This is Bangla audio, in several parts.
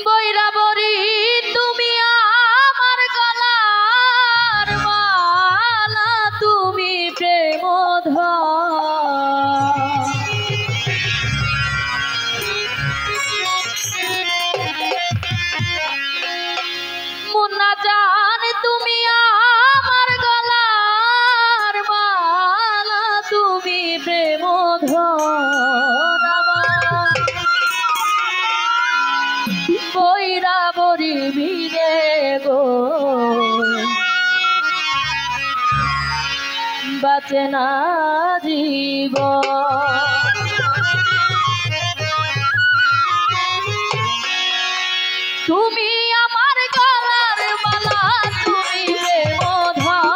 বৈরাবরী তুমি আমার গলার মালা, তুমি প্রেমধর। মুন্না জান তুমি আমার গলার মালা, তুমি প্রেমধর। বৈরাবরী বীরে গো বাঁচে না জীবন। তুমি আমার গলার মালা, তুমি প্রেমধর।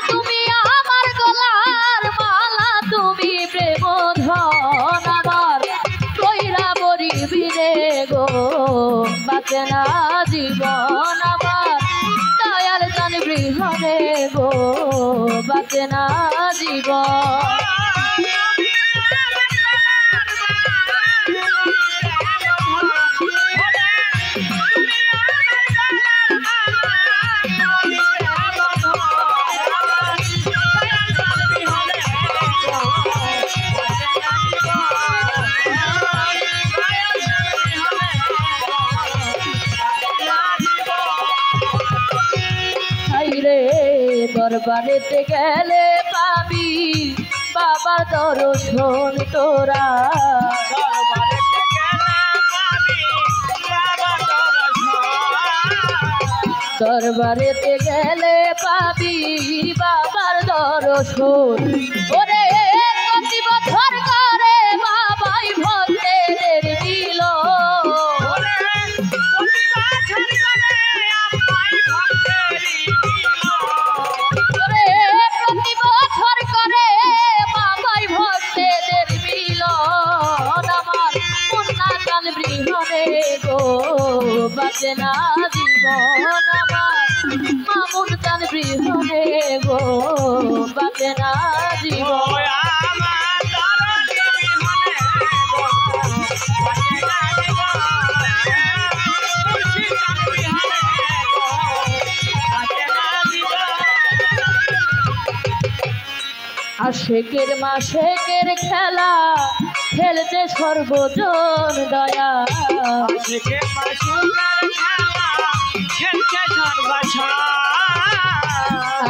তুমি আমার গলার মালা, তুমি প্রেমধর। আমার বৈরাবরী বীরে গো বাঁচে না জীবন। আমার দয়াল জান বৃহনে গো বাঁচে না জীবন। দরবারেতে গেলে পাবি বাবার দর্শন তোরা। দরবারেতে গেলে পাবি বাবার দর্শন। ওরে প্রতি বছর করে বাবাই ভক্তের দিল। বাঁচে না জীবন। আমার মামুন চান বৃহনে গো বাঁচে না জীবন। আশেকের মাশেকের খেলা খেলতে সর্বজন দয়া।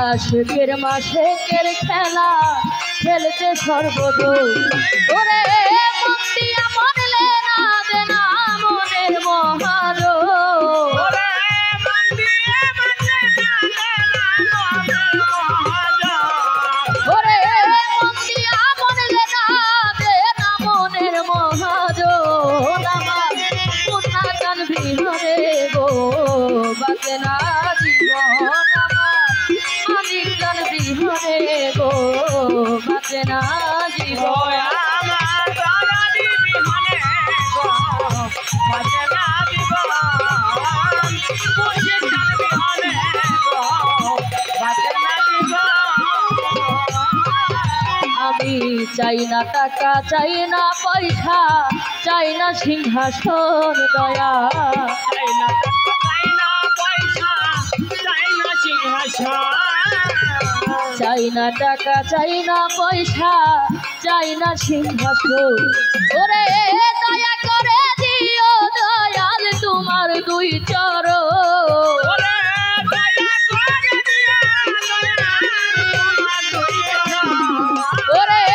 আশেকের মাশেকের খেলা খেলতে সর্বজন। ওরে মন্দিয়া মনলে না দেনা মনের মহার। বাঁচে না জীবন। আমার মানিক জান বৃহনে গো বাঁচে না জীবন। আমি চাই না টাকা, চাই না পয়সা, চাই না সিংহাসন দয়া। চাই না টাকা, চাই না পয়সা, চাই না সিংহাসন। ওরে দয়া করে দিও দয়াল তোমার দুই চরণ। ওরে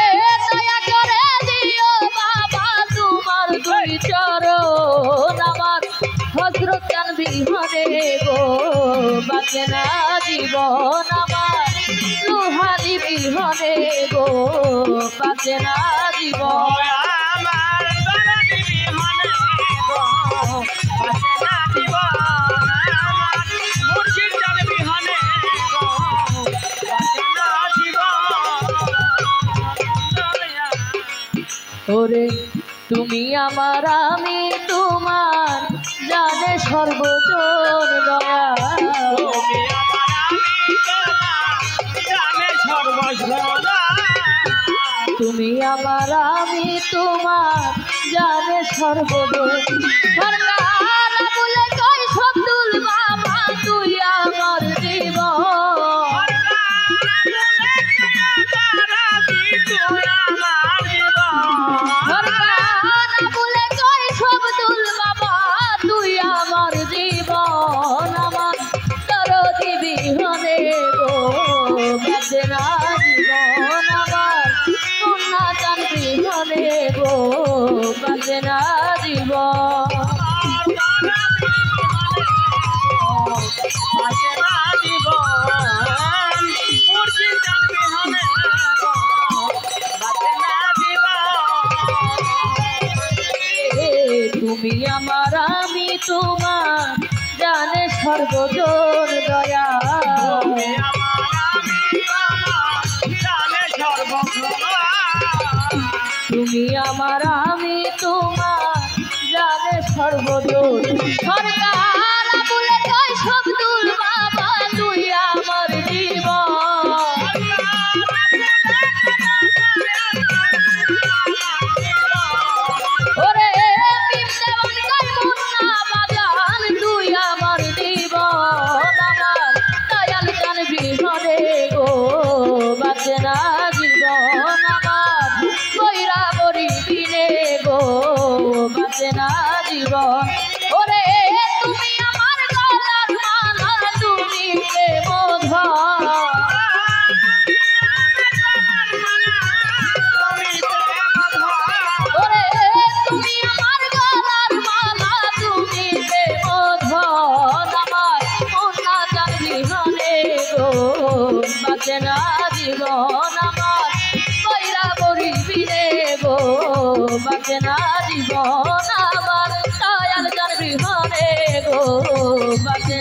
দয়া করে দিও বাবা তোমার দুই চরণ। আমার হযরত চান বিহনে গো বাঁচে না জীবন। আমার রুহানি বিহনে গো বাঁচে না জীবন। ওরে তুমি আমার আমি তোমার জানে সর্বজন দয়া। তুমি আমার আমি তোমার জানে সর্বদূর সরকার বলে কই শব্দুল বাবা তুই আমার জীবন সরকার বলে কই শব্দুল বাবা তুই আমার জীবন আমার তোর বিহনে গো বাজে না জীবন আমার কন্যা চান বিহনে গো বাজে না জীবন তুমি আমার আমি তোমার জানে সর্বজন দয়া তুমি আমার আমি তোমার জানে সর্বজন সরকার বলে কই শব্দুল বাবা তুই আমার জীবন ওরে বিদ্যাবান কই মুন্না বাজান তুই আমার জীবন আমার দয়াল জান বিহনে গো বাজে না জীবন আমার কইরা বরি দিনে গো বাজে না জীবন ওরে তুমি আমার গলার মালা তুমি প্রেমধর ওরে তুমি আমার গলার মালা তুমি প্রেমধর আমার কন্যা চান বিহনে গো বাজে না জীবন আমার কইরা বরি বিনে গো বাজে না জীবন আমার দয়াল জান বিহনে গো বাজে